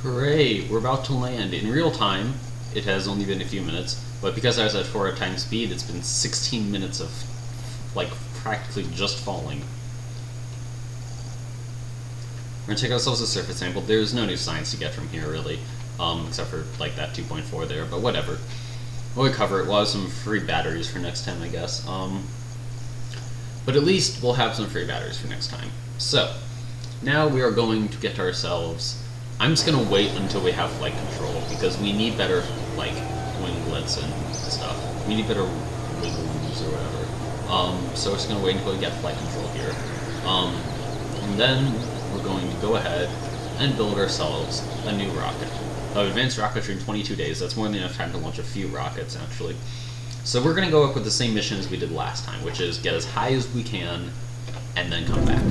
Hooray! We're about to land. In real time, it has only been a few minutes, but because I was at 4 times speed, it's been 16 minutes of, like, practically just falling. We're gonna check ourselves a surface sample. There's no new science to get from here, really, except for, like, that 2.4 there, but whatever. We'll recover it. We'll have some free batteries for next time, I guess. But at least we'll have some free batteries for next time. So, now we are going to get ourselves... I'm just going to wait until we have flight control, because we need better, like, winglets and stuff. We need better wings or whatever. So we're just going to wait until we get flight control here. And then we're going to go ahead and build ourselves a new rocket. Advanced rocketry in 22 days. That's more than enough time to launch a few rockets, actually. So we're going to go up with the same mission as we did last time, which is get as high as we can and then come back.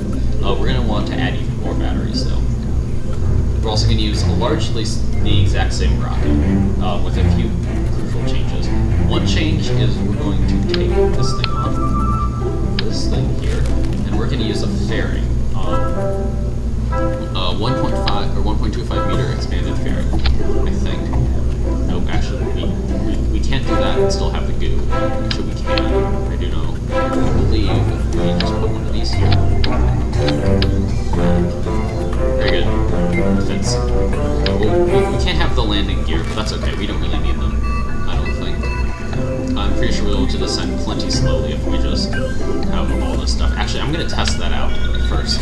We're going to want to add even more batteries, though. We're also going to use largely the exact same rocket, with a few crucial changes. One change is we're going to take this thing off, this thing here, and we're going to use a fairing. 1.5 or 1.25 meter expanded fairing, I think. Nope, actually, we can't do that and still have the goo. Actually, we can. I do know. I believe if we just put one of these here. Very good. Fits. We can't have the landing gear, but that's okay. We don't really need them, I don't think. I'm pretty sure we'll be able to descend plenty slowly if we just have all this stuff. Actually, I'm going to test that out first.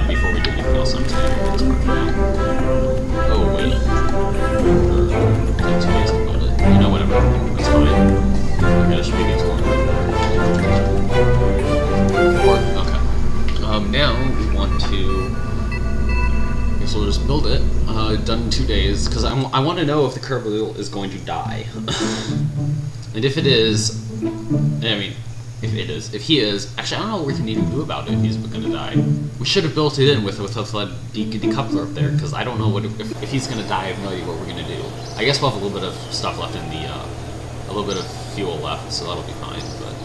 Before we do anything else, I'm just going to get this part for now. Oh, wait. Take 2 days to build it. You know, whatever. That's fine. Okay, that should be good. Okay. Now we want to... I guess we'll just build it. Done in 2 days, because I want to know if the Kerbal is going to die. And if it is... I mean... If he is, actually I don't know what we can even do about it if he's going to die. We should have built it in with a decoupler up there, because I don't know what if he's going to die. I have no idea what we're going to do. I guess we'll have a little bit of stuff left in the, a little bit of fuel left, so that'll be fine. But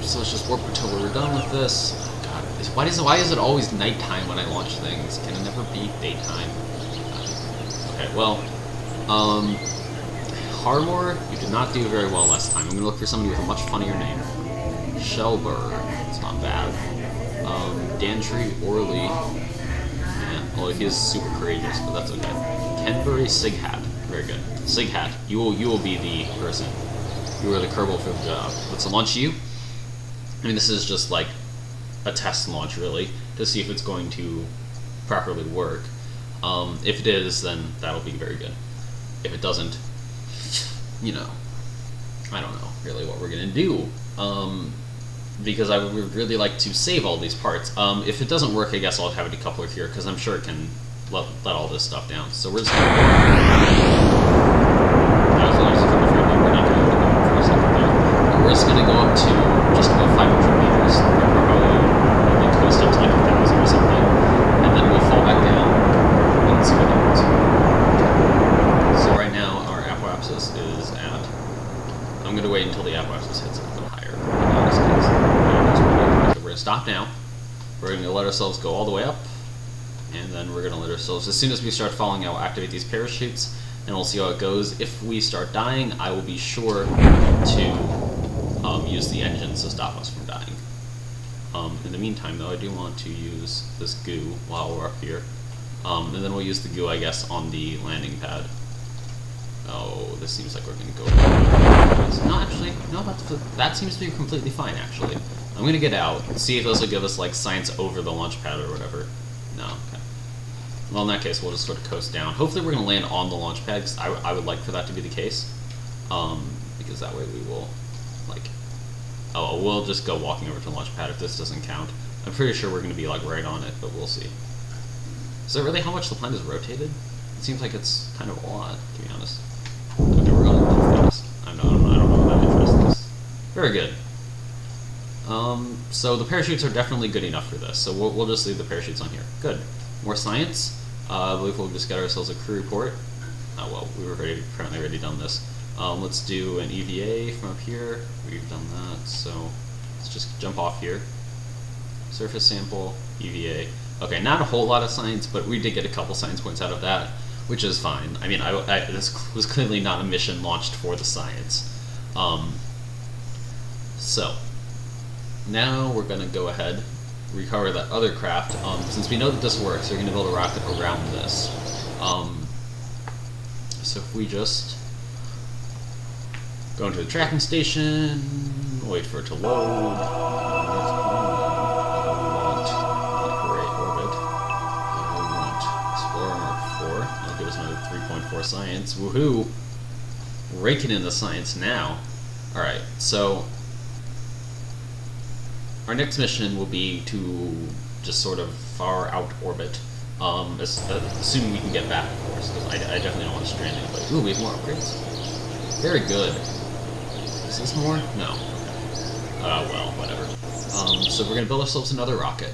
so let's just warp until we're done with this. Oh god, why is it always nighttime when I launch things? Can it never be daytime? Okay, well, Harbor, you did not do very well last time. I'm gonna look for somebody with a much funnier name. Shelburne, it's not bad. Dantry, Orley, yeah, well he is super courageous, but that's okay. Kenbury, Sighat, very good. Sighat, you will be the person. You are the Kerbal for the job. Let's launch you. I mean, this is just like a test launch, really, to see if it's going to properly work. If it is, then that'll be very good. If it doesn't, you know, I don't know really what we're going to do, because I would really like to save all these parts. If it doesn't work, I guess I'll have a decoupler here, because I'm sure it can let all this stuff down. So we're just going to we're just going to go up to just about 500 meters, probably twist up to like 1,000 or something, and then we'll fall back down and see what happens. So right now our apoapsis is at... I'm going to wait until the apoapsis hits a little higher. So we're going to stop now. We're going to let ourselves go all the way up, and then we're going to let ourselves, as soon as we start falling out, we'll activate these parachutes, and we'll see how it goes. If we start dying, I will be sure to use the engines to stop us from dying. In the meantime, though, I do want to use this goo while we're up here. And then we'll use the goo, I guess, on the landing pad. Oh, this seems like we're going to go... No, actually, no, that seems to be completely fine, actually. I'm going to get out, see if this will give us, like, science over the launch pad or whatever. No, okay. Well, in that case, we'll just sort of coast down. Hopefully we're going to land on the launch pad, because I would like for that to be the case. Because that way we will, like... Oh, we'll just go walking over to the launch pad if this doesn't count. I'm pretty sure we're going to be, like, right on it, but we'll see. Is that really how much the planet is rotated? It seems like it's kind of a lot, to be honest. Okay, we're going a little fast. I don't know about interest. Very good. So the parachutes are definitely good enough for this, so we'll just leave the parachutes on here. Good. More science. I believe we'll just get ourselves a crew report. Oh well, we were apparently already done this. Let's do an EVA from up here. We've done that, so let's just jump off here. Surface sample, EVA. Okay, not a whole lot of science, but we did get a couple science points out of that, which is fine. I mean, this was clearly not a mission launched for the science. So, now we're going to go ahead, recover that other craft. Since we know that this works, we're going to build a rocket around this. So if we just go into the tracking station, wait for it to load. That'll give us another 3.4 science. Woohoo! Raking in the science now. Alright, so our next mission will be to just sort of far out orbit. Assuming we can get back, of course, because I definitely don't want to strand anybody. Ooh, we have more upgrades. Very good. Is this more? No. Well, whatever. So we're going to build ourselves another rocket.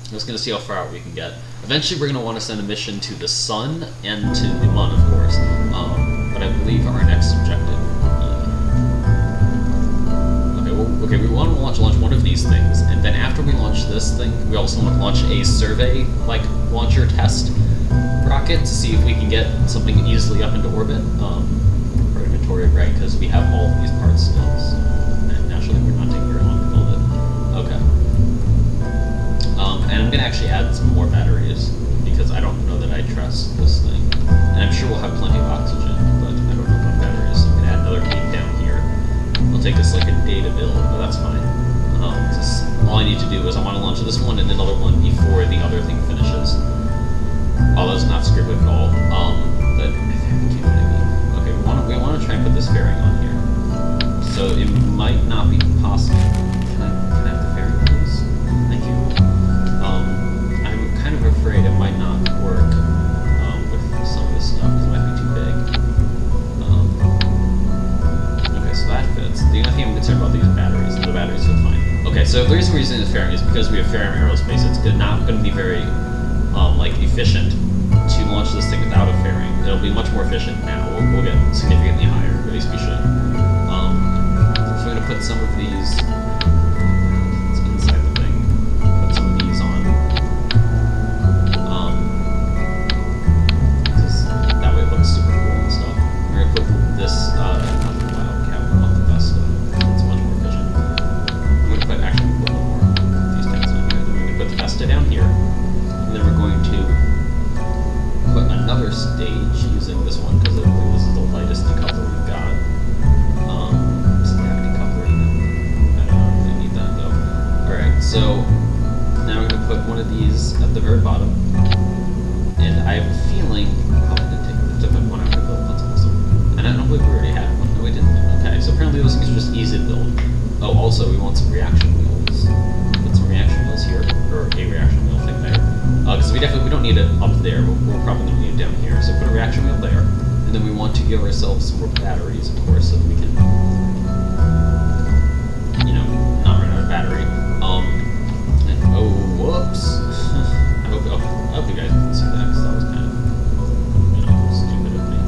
I'm just going to see how far out we can get. Eventually we're going to want to send a mission to the Sun and to the Moon, of course. But I believe our next objective... Okay, we want to launch one of these things, and then after we launch this thing, we also want to launch a survey, like, launcher test rocket to see if we can get something easily up into orbit. For inventory, right, because we have all of these parts still, so, and naturally we're not taking very long to build it. Okay. And I'm going to actually add some more batteries, because I don't know that I trust this thing. And I'm sure we'll have plenty of oxygen, but I don't know about batteries, so I'm going to add another 8 down here. It'll take us like a day to build, but that's fine. All I need to do is I want to launch this one and another one before the other thing finishes. Although it's not scripted at all, but I think you know what I mean. Okay, we want to try and put this fairing on here. So it might not be possible. Can I have the fairing, please? Thank you. I'm kind of afraid it might not work with some of this stuff because it might be too big. Okay, so that fits. The only thing I'm concerned about these batteries. The batteries fit fine. Okay, so the reason we're using the fairing is because we have Faram Aerospace. It's not going to be very efficient to launch this thing without a fairing. It'll be much more efficient now. We'll get significantly higher, or at least we should. So I'm going to put some of these inside the thing. Put some of these on. That way it looks super cool and stuff. We're going to put this down here, and then we're going to put another stage using this one because I believe this is the lightest decoupler we've got. Stack decoupler, I don't really need that though. Alright, so now we're going to put one of these at the very bottom, and I have a feeling, oh, I did take one out to build, that's awesome. And I don't believe we already had one, no we didn't. Okay, so apparently those things are just easy to build. Oh, also we want some reaction wheels. Put some reaction wheels here. Or a reaction wheel thing there. Because we don't need it up there, we're probably going to need it down here. So put a reaction wheel there, and then we want to give ourselves some more batteries, of course, so that we can, not run out of battery. And oh, whoops. I hope you guys can see that, because that was kind of, stupid of me.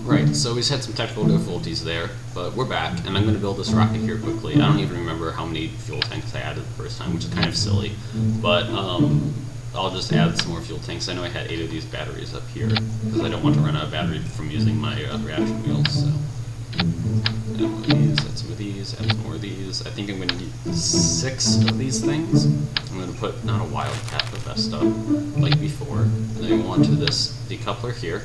Right, so we just had some technical difficulties there, but we're back, and I'm going to build this rocket here quickly. I don't even remember how many fuel tanks I added the first time, which is kind of silly, but I'll just add some more fuel tanks. I know I had 8 of these batteries up here, because I don't want to run out of battery from using my reaction wheels, so add one of these, add some of these, add some more of these. I think I'm going to need 6 of these things. I'm going to put, not a wildcat, but best stuff, like before. And then we want to this decoupler here.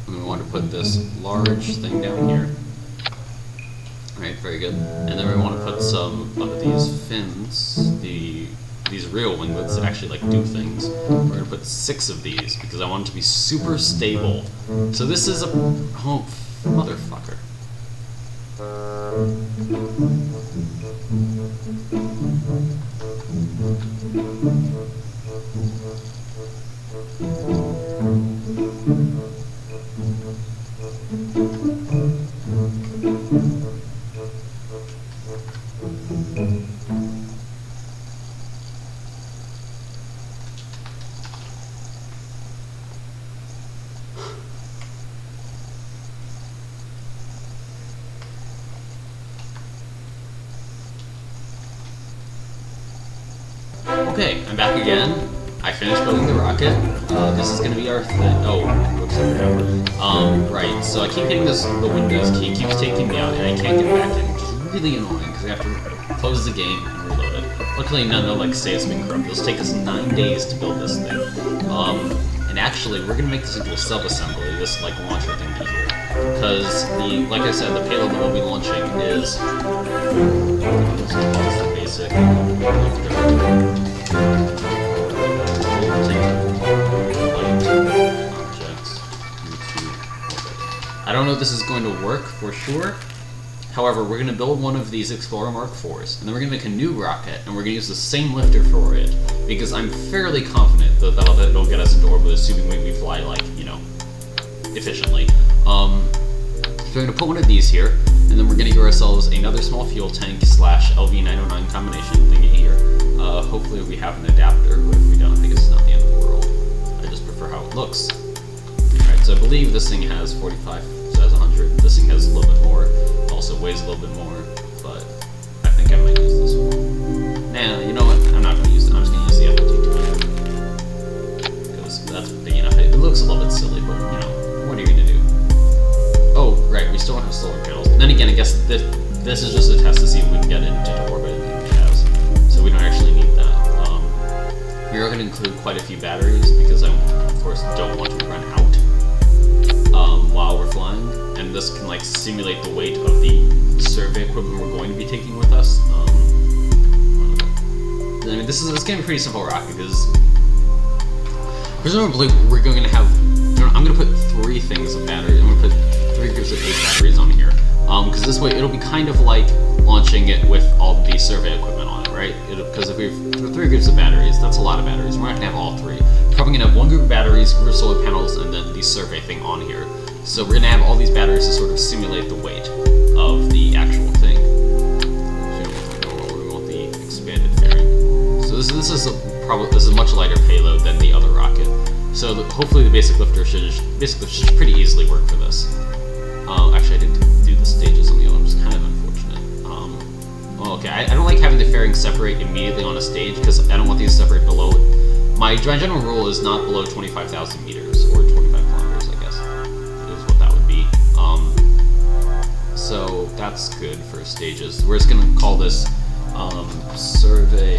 And we want to put this large thing down here. Alright, very good. And then we want to put some of these fins, these real winglets that actually do things. We're going to put 6 of these because I want it to be super stable. So this is a... oh, motherfucker. Okay, I'm back again. I finished building the rocket. This is gonna be our thing. Oh, whoops, right. So I keep hitting the Windows key, it keeps taking me out, and I can't get back in, which is really annoying because I have to close the game and reload it. Luckily, none of like say it's been corrupted. It'll take us 9 days to build this thing. And actually, we're gonna make this into a sub-assembly, this like launcher thingy here, because like I said, the payload that we'll be launching is the basic. I don't know if this is going to work for sure. However, we're going to build one of these Explorer Mark IVs, and then we're going to make a new rocket, and we're going to use the same lifter for it, because I'm fairly confident that that'll get us into orbit, assuming we fly, like, you know, efficiently. So we're going to put one of these here, and then we're going to give ourselves another small fuel tank / LV909 combination thingy here. Hopefully we have an adapter, but if we don't, I guess it's not the end of the world. I just prefer how it looks. Alright, so I believe this thing has 45, so it has 100. This thing has a little bit more. Also weighs a little bit more, but I think I might use this one. Nah, you know what? I'm not going to use it. I'm just going to use the FLT2. Because that's big enough. It looks a little bit silly, but, you know, what are you going to do? Oh, right, we still don't have solar panels. Then again, I guess this is just a test to see if we can get into orbit and jazz. So we don't actually need that. We are going to include quite a few batteries, because I, of course, don't want to run out while we're flying. And this can like simulate the weight of the survey equipment we're going to be taking with us. I mean, this is going to be a pretty simple rocket because presumably we're going to have. I'm going to put 3 things of batteries. I'm going to put 3 groups of 8 batteries on here because this way it'll be kind of like launching it with all the survey equipment on it, right? Because if we have 3 groups of batteries, that's a lot of batteries. We're not going to have all 3. We're probably going to have 1 group of batteries, group of solar panels, and then the survey thing on here. So we're going to have all these batteries to sort of simulate the weight of the actual thing. We want the expanded fairing. So this is a much lighter payload than the other rocket. So hopefully the basic lifter should pretty easily work for this. Actually, I didn't do the stages on the other one, which is kind of unfortunate. Well, okay, I don't like having the fairing separate immediately on a stage because I don't want these to separate below. My general rule is not below 25,000 meters or 25 kilometers, I guess. Is what that would be. So that's good for stages. We're just gonna call this survey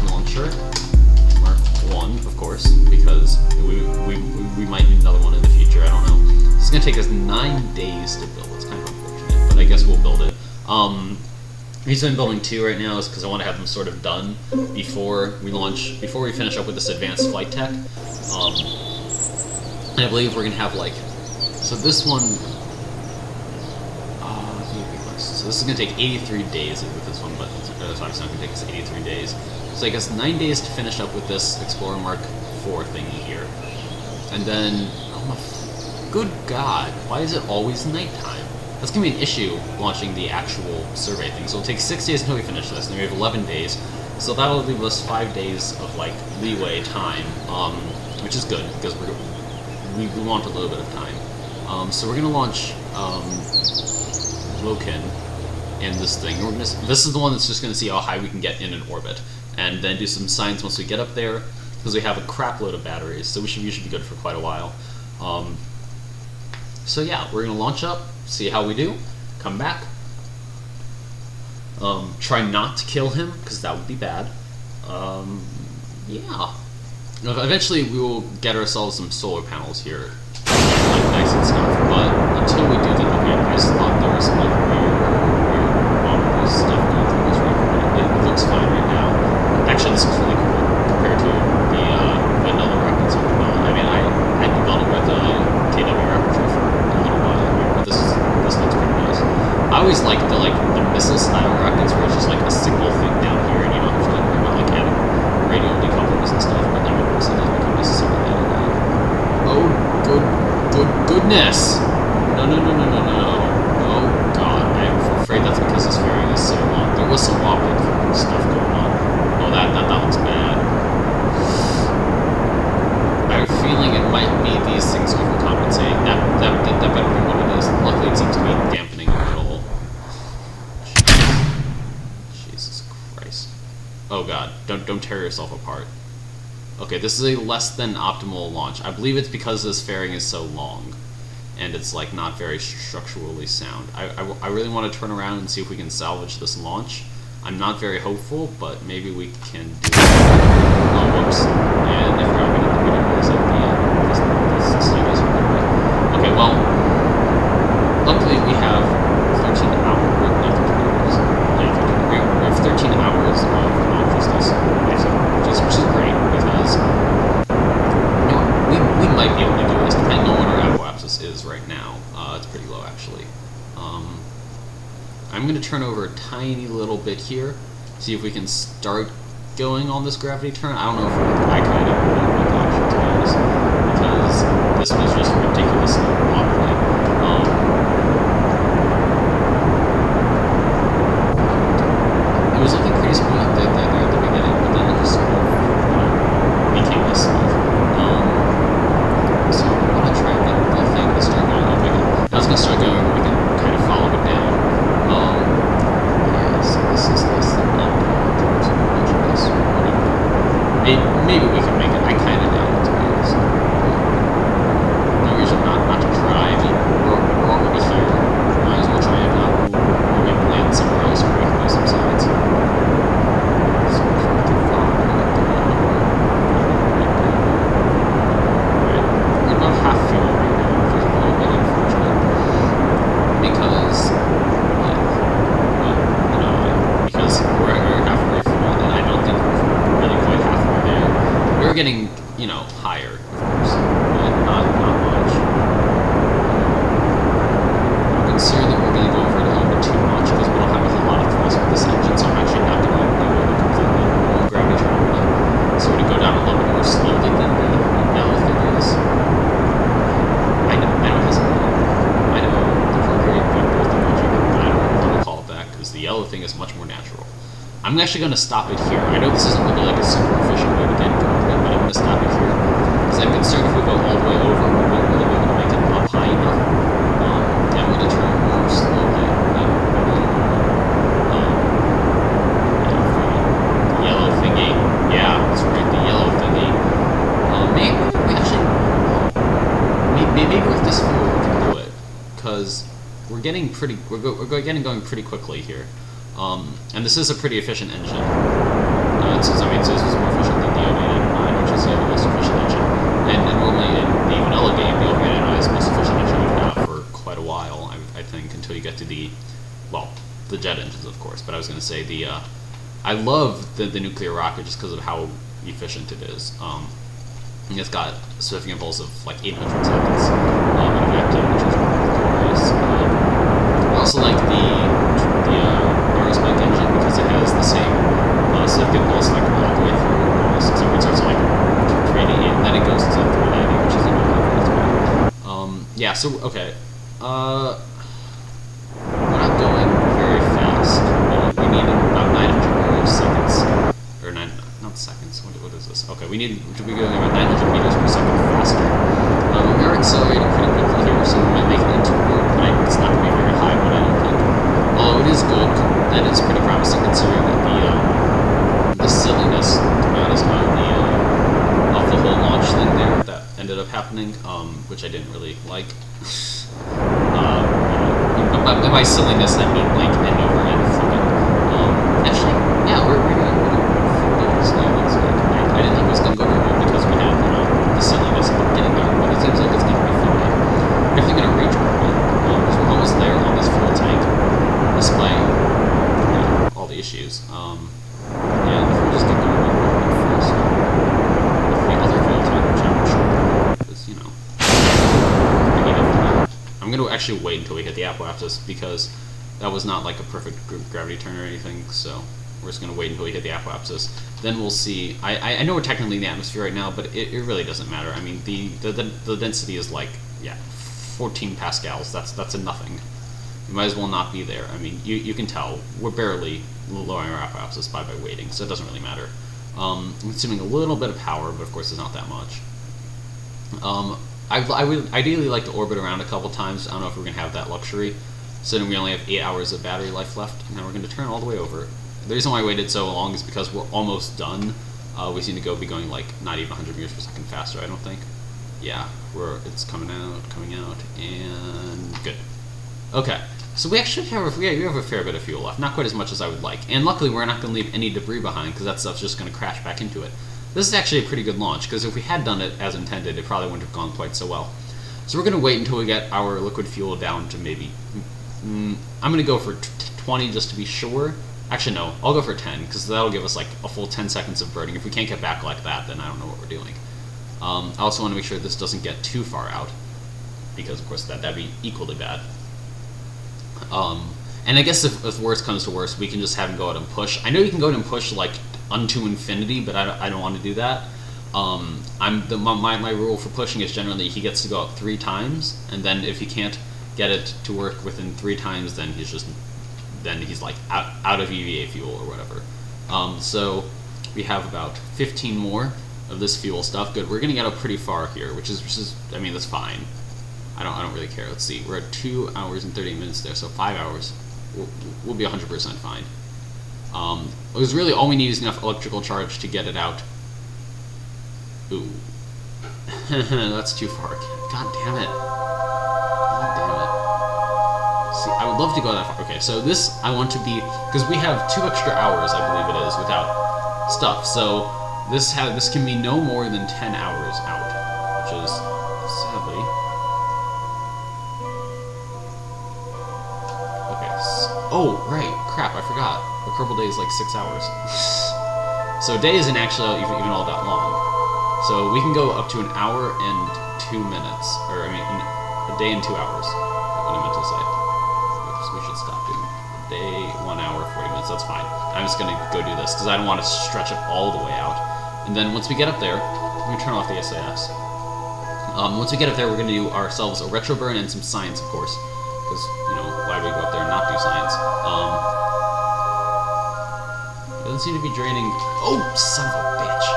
launcher Mark 1, of course, because we might need another one in the future. I don't know. It's gonna take us 9 days to build. It's kind of unfortunate, but I guess we'll build it. The reason I'm building 2 right now is because I want to have them sort of done before we launch, before we finish up with this advanced flight tech. And I believe we're gonna have like, so this one, so this is gonna take 83 days with this one, but it's obviously not gonna take us 83 days. So I guess 9 days to finish up with this Explorer Mark IV thingy here, and then, oh my, good God, why is it always nighttime? That's gonna be an issue launching the actual survey thing. So it'll take 6 days until we finish this, and then we have 11 days. So that'll leave us 5 days of like leeway time, which is good because we want a little bit of time. So we're gonna launch Loken in this thing. This is the one that's just gonna see how high we can get in an orbit, and then do some science once we get up there because we have a crap load of batteries. So we should be good for quite a while. So yeah, we're gonna launch up, see how we do, come back. Try not to kill him because that would be bad. Yeah. Eventually we will get ourselves some solar panels here, like nice and stuff. But until we do that, okay, I just thought there was some like weird stuff going through this record. It looks fine right now. Actually, this is really cool compared to the vanilla rockets we've built. I mean, I've been building with KW Rocketry for a little while here, but this looks pretty nice. I always like the missile style rockets where it's just like a single thing down here, and you don't have to worry about like adding radio decouplers and stuff. But I mean, so those become necessarily added on. Oh, goodness! No! Oh God, I'm afraid that's because this fairing is so long. There was some wobbly stuff going on. Oh, that looks bad. I have a feeling it might be these things overcompensating. That better be what it is. Luckily, it seems to be dampening it at all. Jesus Christ. Oh God. don't tear yourself apart. Okay, this is a less than optimal launch. I believe it's because this fairing is so long, and it's like not very structurally sound. I really want to turn around and see if we can salvage this launch. I'm not very hopeful, but maybe we can do it. Oh, whoops. And I forgot we didn't realize that this thing is really. Okay, well, luckily we have 13 hours. Not 13 hours. Yeah, we have 13 hours of just this, which is great, because you know, we might be able to do this, depending on what our apoapsis is right now. It's pretty low, actually. I'm going to turn over a tiny little bit here, see if we can start going on this gravity turn. I don't know if I kind of want to actually, to be honest, because this was just ridiculously wobbly. It was looking pretty smooth there at the beginning, but then it just sort of, became less smooth. So I'm going to try and get the thing to start going up again. Now it's going to start going over, we can kind of follow it down. Yeah, so this is less than optimal in terms of this. Maybe we can make it. I kind of doubt it, to be honest. No reason not to try. I mean, we're already here. Might as well try it out. We'll maybe land somewhere else where we can do some sides. We're about half fuel right now, which is a little bit unfortunate. Because, because we're halfway full, and I don't think we're really quite halfway there. We're getting, higher, of course, but not much. I'm concerned that we're going to go over it a little bit too much, because we don't have a lot of thrust with this engine, so I'm actually not going to be able to completely roll gravity turn. So we're going to go down a little bit more slowly than the yellow thing is. I know it has a I know the procreate both the logic, but I don't want to call it that, because the yellow thing is much more natural. I'm actually going to stop it here. I know this isn't really like a super efficient way to get into it, but I'm going to stop it here, because I'm concerned if we go all the way over, we won't really be able to make it up high enough. And we'll just turn more slowly. The yellow thingy. Yeah, that's right, the yellow thingy. Maybe we actually... maybe with this fuel we can do it, because we're getting pretty... We're getting going pretty quickly here. And this is a pretty efficient engine. This is more efficient than the O8N9, which is the other most efficient engine. And normally in the vanilla game, the O8N9 is the most efficient engine we've had for quite a while, I think, until you get to the jet engines, of course. But I was going to say, I love the nuclear rocket just because of how efficient it is. It's got a swiftly impulse of like 800 seconds in a vacuum, which is glorious. I also like the Aerospace engine because it has the same swift impulse like all the way through almost, except for it starts at like 380 and then it goes to 390, which is yeah, so okay. We're not going very fast. We need about 900 seconds. Or not seconds. What is this? Okay, we need to be going about 900 meters per second faster. We are accelerating pretty quickly here, so we might make it into port, but it's not going to be very high, but I don't think. Although it is good, that is pretty promising considering that the silliness, to be honest, of the whole launch thing there that ended up happening, which I didn't really like. By silliness, I mean like end over end flipping. Actually, yeah, we're doing this. Yeah, that's good. I didn't think it was going to go very well because we had the silliness at the beginning there, but it seems like it's going to be fine. We're definitely going to reach orbit because we're almost there on this fuel tank, despite all the issues. And if we just get going a little bit first, with the other fuel tank, which I'm sure is big enough for that. I'm going to actually wait until we hit the apoapsis because that was not like a perfect gravity turn or anything, so we're just going to wait until we hit the apoapsis. Then we'll see. I know we're technically in the atmosphere right now, but it really doesn't matter. I mean, the density is like, 14 pascals. That's a nothing. You might as well not be there. I mean, you can tell we're barely lowering our apoapsis by waiting, so it doesn't really matter. I'm consuming a little bit of power, but of course it's not that much. I would ideally like to orbit around a couple times. I don't know if we're going to have that luxury. So then we only have 8 hours of battery life left, and then we're going to turn all the way over. The reason why I waited so long is because we're almost done. We seem to be going like not even 100 meters per second faster, I don't think. Yeah, it's coming out, and good. Okay, so we actually have a fair bit of fuel left. Not quite as much as I would like. And luckily we're not going to leave any debris behind, because that stuff's just going to crash back into it. This is actually a pretty good launch, because if we had done it as intended, it probably wouldn't have gone quite so well. So we're going to wait until we get our liquid fuel down to maybe... I'm going to go for 20 just to be sure. Actually, no, I'll go for 10, because that'll give us like a full 10 seconds of burning. If we can't get back like that, then I don't know what we're doing. I also want to make sure this doesn't get too far out, because of course that'd be equally bad. And I guess if worst comes to worst, we can just have him go out and push. I know you can go out and push like unto infinity, but I don't want to do that. My rule for pushing is generally he gets to go out 3 times, and then if he can't get it to work within 3 times, then he's like out of EVA fuel or whatever. So we have about 15 more of this fuel stuff. Good, we're gonna get up pretty far here, which is I mean, that's fine. I don't really care. Let's see, we're at 2 hours and 30 minutes there, so 5 hours. We'll be 100% fine. It was really all we need is enough electrical charge to get it out. Ooh, that's too far. God damn it. God damn it. See, I would love to go that far. Okay, so this I want to be, because we have 2 extra hours, I believe it is, without stuff. So this can be no more than 10 hours out, which is sadly. Okay. Oh right, crap! I forgot. The Kerbal day is like 6 hours. So day isn't actually even all that long. So we can go up to an hour and 2 minutes, or I mean, a day and 2 hours. What I meant to say. We should stop doing day 1 hour 40 minutes. That's fine. I'm just gonna go do this because I don't want to stretch it all the way out. And then once we get up there, let me turn off the SAS. Once we get up there, we're gonna do ourselves a retro burn and some science, of course, because you know why do we go up there and not do science? It doesn't seem to be draining. Oh, son of a bitch!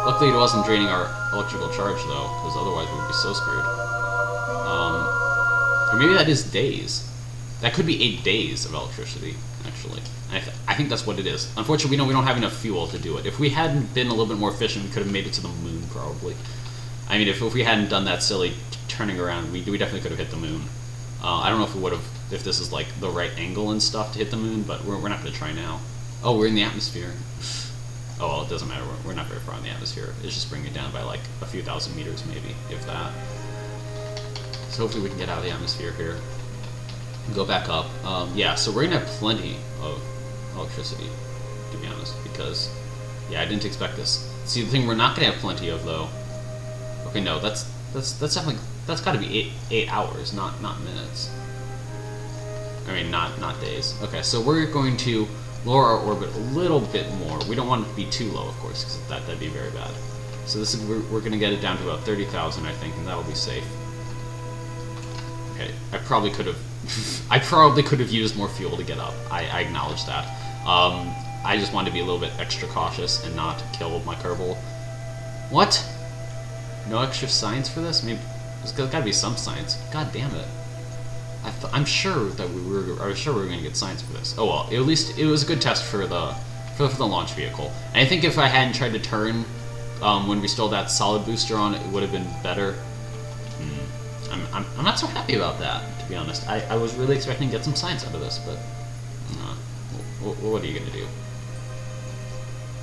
Luckily, it wasn't draining our electrical charge though, because otherwise we would be so screwed. Or maybe that is days. That could be 8 days of electricity, actually. I think that's what it is. Unfortunately, we don't have enough fuel to do it. If we hadn't been a little bit more efficient, we could have made it to the moon, probably. I mean, if we hadn't done that silly turning around, we definitely could have hit the moon. I don't know if we would have, if this is like the right angle and stuff to hit the moon, but we're not going to try now. Oh, we're in the atmosphere. Oh, well, it doesn't matter. We're not very far in the atmosphere. It's just bringing it down by like a few thousand meters, maybe, if that. So hopefully we can get out of the atmosphere here. Go back up. Yeah, so we're going to have plenty of electricity, to be honest, because, yeah, I didn't expect this. See, the thing we're not going to have plenty of, though... Okay, no, that's definitely... That's got to be 8 hours, not minutes. I mean, not days. Okay, so we're going to lower our orbit a little bit more. We don't want it to be too low, of course, because that'd be very bad. So this is, we're going to get it down to about 30,000, I think, and that'll be safe. Okay, I probably could have used more fuel to get up. I acknowledge that. I just wanted to be a little bit extra cautious and not kill my Kerbal. What? No extra science for this? I mean, there's got to be some science. God damn it! I'm sure that we were going to get science for this. Oh well, at least it was a good test for the launch vehicle. And I think if I hadn't tried to turn when we still had that solid booster on, it would have been better. I'm not so happy about that, to be honest. I was really expecting to get some science out of this, but what are you gonna do?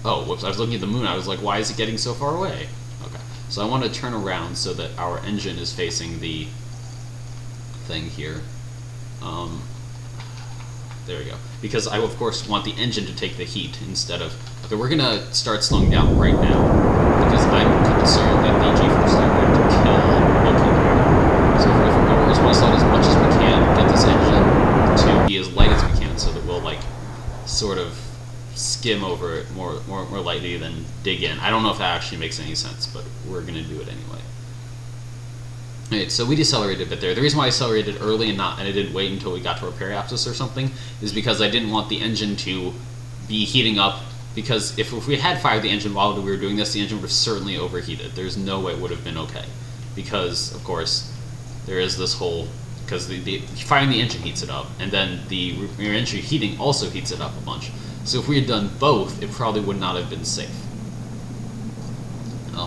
Oh, whoops! I was looking at the moon. I was like, why is it getting so far away? Okay, so I want to turn around so that our engine is facing the thing here. There we go. Because I, of course, want the engine to take the heat instead of... Okay, we're going to start slowing down right now because I'm concerned that the G-forces are going to kill Rocketry. So we just want to slow it as much as we can, get this engine to be as light as we can so that we'll, like, sort of skim over it more lightly than dig in. I don't know if that actually makes any sense, but we're going to do it anyway. Alright, so we decelerated a bit there. The reason why I accelerated early and I didn't wait until we got to our periapsis or something is because I didn't want the engine to be heating up, because if we had fired the engine while we were doing this, the engine would have certainly overheated. There's no way it would have been okay, because, of course, there is this whole because the firing the engine heats it up, and then the reentry heating also heats it up a bunch. So if we had done both, it probably would not have been safe.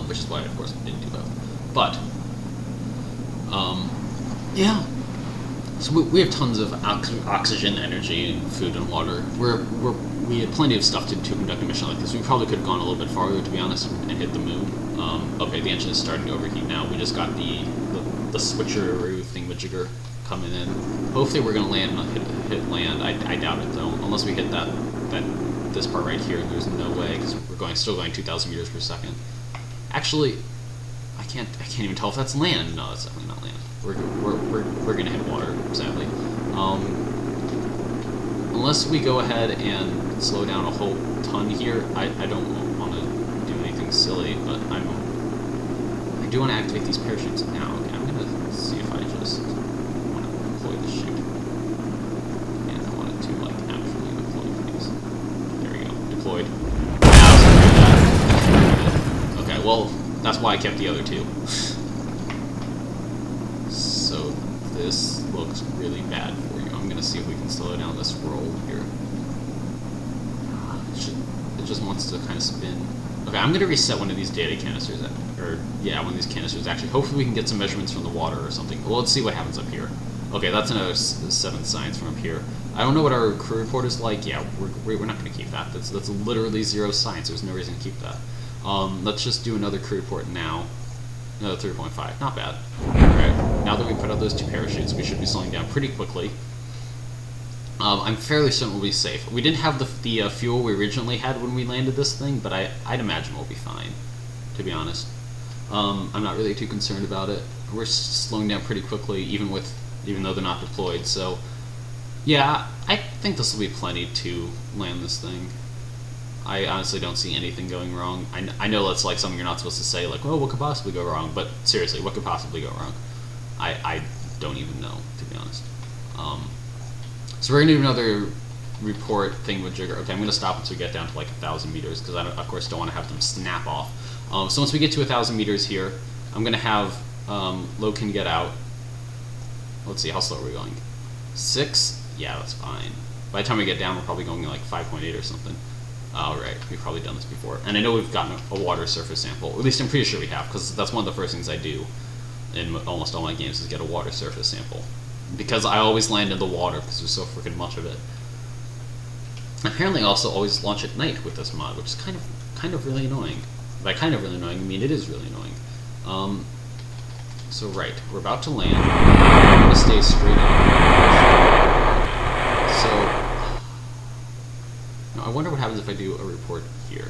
Which is why, of course, we didn't do both. But, yeah. So we have tons of oxygen, energy, food, and water. We had plenty of stuff to conduct a mission like this. We probably could have gone a little bit farther, to be honest, and hit the moon. Okay, the engine is starting to overheat now. We just got the switcheroo thingamajigger coming in. Hopefully we're going to land, hit land. I doubt it, though. Unless we hit this part right here, there's no way, because we're still going 2,000 meters per second. Actually, I can't even tell if that's land. No, that's definitely not land. We're gonna hit water, sadly. Unless we go ahead and slow down a whole ton here, I don't want to do anything silly, but I do want to activate these parachutes now. Okay, I'm gonna see if I just want to deploy the chute. And I wanted to like actually deploy these. There we go, deployed. Okay, well, that's why I kept the other two. So this looks really bad for you. I'm gonna see if we can slow down this roll here. It just wants to kind of spin. Okay, I'm gonna reset one of these data canisters, one of these canisters actually. Hopefully we can get some measurements from the water or something. Well, let's see what happens up here. Okay, that's another 7 science from up here. I don't know what our crew report is like. Yeah, we're not gonna keep that. That's literally 0 science. There's no reason to keep that. Let's just do another crew report now. Another 3.5. Not bad. Alright, now that we put out those 2 parachutes, we should be slowing down pretty quickly. I'm fairly certain we'll be safe. We didn't have the fuel we originally had when we landed this thing, but I'd imagine we'll be fine, to be honest. I'm not really too concerned about it. We're slowing down pretty quickly, even though they're not deployed, so yeah, I think this will be plenty to land this thing. I honestly don't see anything going wrong. I know that's like something you're not supposed to say, like, well, what could possibly go wrong? But seriously, what could possibly go wrong? I don't even know, to be honest. So we're going to do another report thing with Jigger. Okay, I'm going to stop once we get down to like 1,000 meters, because I, of course, don't want to have them snap off. So once we get to 1,000 meters here, I'm going to have Loken get out. Let's see, how slow are we going? 6? Yeah, that's fine. By the time we get down, we're probably going like 5.8 or something. Alright, we've probably done this before. And I know we've gotten a water surface sample. At least I'm pretty sure we have, because that's one of the first things I do in almost all my games is get a water surface sample. Because I always land in the water, because there's so freaking much of it. Apparently I also always launch at night with this mod, which is kind of really annoying. By kind of really annoying, I mean it is really annoying. So right, we're about to land. I'm going to stay straight on. So I wonder what happens if I do a report here.